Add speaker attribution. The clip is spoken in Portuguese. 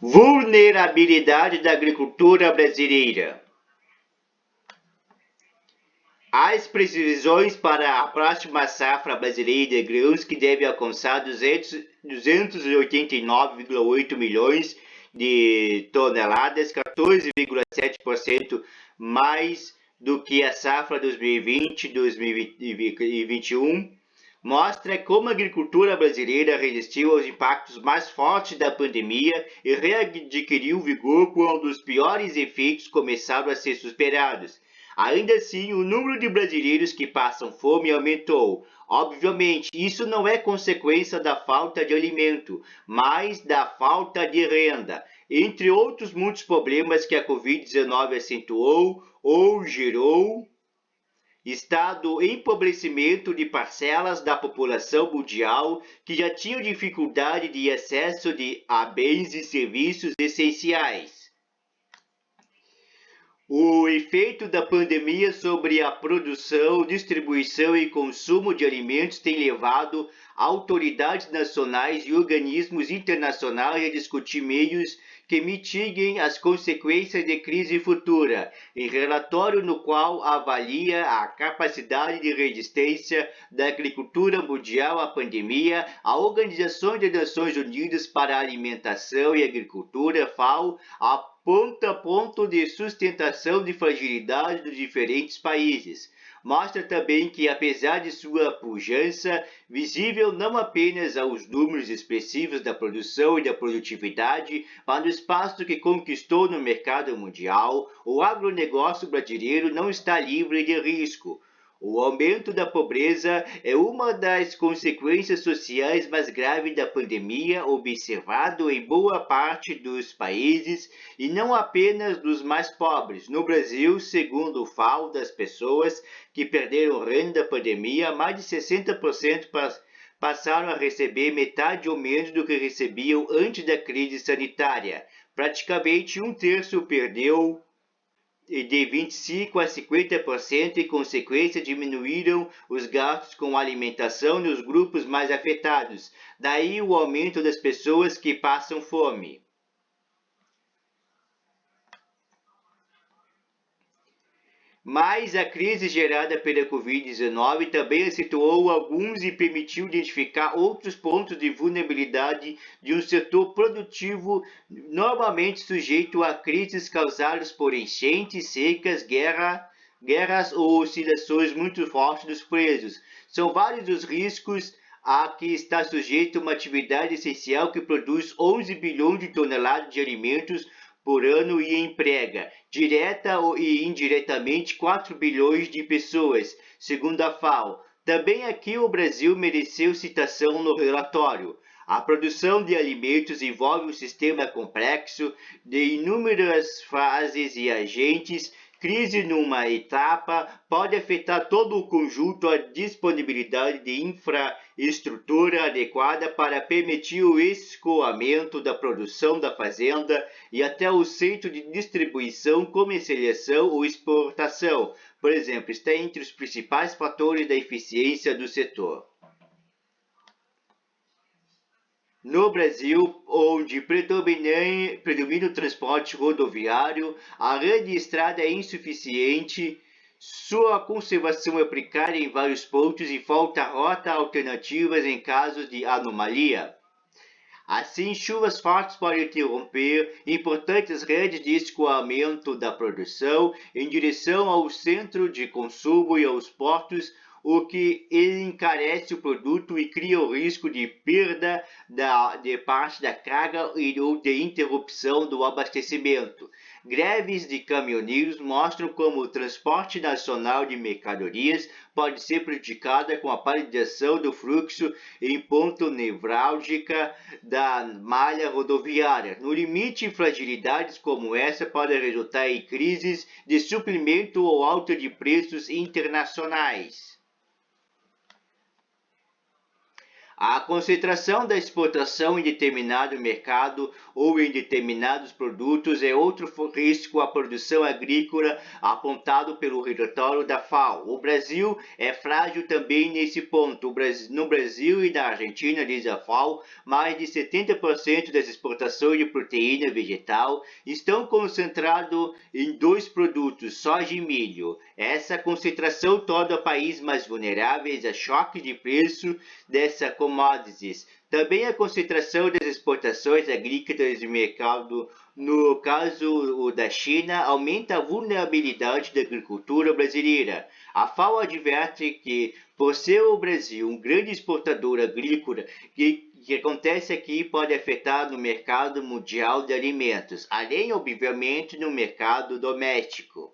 Speaker 1: Vulnerabilidade da agricultura brasileira. As previsões para a próxima safra brasileira de grãos, que deve alcançar 289,8 milhões de toneladas, 14,7% mais do que a safra 2020-2021, mostra como a agricultura brasileira resistiu aos impactos mais fortes da pandemia e readquiriu vigor quando os piores efeitos começaram a ser superados. Ainda assim, o número de brasileiros que passam fome aumentou. Obviamente, isso não é consequência da falta de alimento, mas da falta de renda, entre outros muitos problemas que a Covid-19 acentuou ou gerou. Estado empobrecimento de parcelas da população mundial que já tinham dificuldade de acesso a bens e serviços essenciais. O efeito da pandemia sobre a produção, distribuição e consumo de alimentos tem levado autoridades nacionais e organismos internacionais a discutir meios que mitiguem as consequências de crise futura, em relatório no qual avalia a capacidade de resistência da agricultura mundial à pandemia. A Organização das Nações Unidas para a Alimentação e Agricultura, FAO, aponta ponto de sustentação de fragilidade dos diferentes países. Mostra também que, apesar de sua pujança, visível não apenas aos números expressivos da produção e da produtividade, mas no espaço que conquistou no mercado mundial, o agronegócio brasileiro não está livre de risco. O aumento da pobreza é uma das consequências sociais mais graves da pandemia, observado em boa parte dos países e não apenas dos mais pobres. No Brasil, segundo o FAO, das pessoas que perderam renda da pandemia, mais de 60% passaram a receber metade ou menos do que recebiam antes da crise sanitária. Praticamente um terço perdeu de 25% a 50%, e, em consequência, diminuíram os gastos com alimentação nos grupos mais afetados. Daí o aumento das pessoas que passam fome. Mas a crise gerada pela Covid-19 também acentuou alguns e permitiu identificar outros pontos de vulnerabilidade de um setor produtivo normalmente sujeito a crises causadas por enchentes, secas, guerras ou oscilações muito fortes dos preços. São vários os riscos a que está sujeito uma atividade essencial que produz 11 bilhões de toneladas de alimentos por ano e emprega, direta e indiretamente, 4 bilhões de pessoas, segundo a FAO. Também aqui o Brasil mereceu citação no relatório. A produção de alimentos envolve um sistema complexo de inúmeras fases e agentes. Crise numa etapa pode afetar todo o conjunto. A disponibilidade de infraestrutura adequada para permitir o escoamento da produção da fazenda e até o centro de distribuição, comercialização ou exportação, por exemplo, está entre os principais fatores da eficiência do setor. No Brasil, onde predomina o transporte rodoviário, a rede de estrada é insuficiente, sua conservação é precária em vários pontos e falta rotas alternativas em casos de anomalia. Assim, chuvas fortes podem interromper importantes redes de escoamento da produção em direção ao centro de consumo e aos portos, o que encarece o produto e cria o risco de perda de parte da carga ou de interrupção do abastecimento. Greves de caminhoneiros mostram como o transporte nacional de mercadorias pode ser prejudicado com a paralisação do fluxo em ponto nevrálgica da malha rodoviária. No limite, fragilidades como essa podem resultar em crises de suprimento ou alta de preços internacionais. A concentração da exportação em determinado mercado ou em determinados produtos é outro risco à produção agrícola apontado pelo relatório da FAO. O Brasil é frágil também nesse ponto. No Brasil e na Argentina, diz a FAO, mais de 70% das exportações de proteína vegetal estão concentradas em dois produtos, soja e milho. Essa concentração torna o país mais vulnerável a choques de preço dessa commodities. Também a concentração das exportações agrícolas de mercado, no caso da China, aumenta a vulnerabilidade da agricultura brasileira. A FAO adverte que, por ser o Brasil um grande exportador agrícola, que acontece aqui pode afetar no mercado mundial de alimentos, além, obviamente, no mercado doméstico.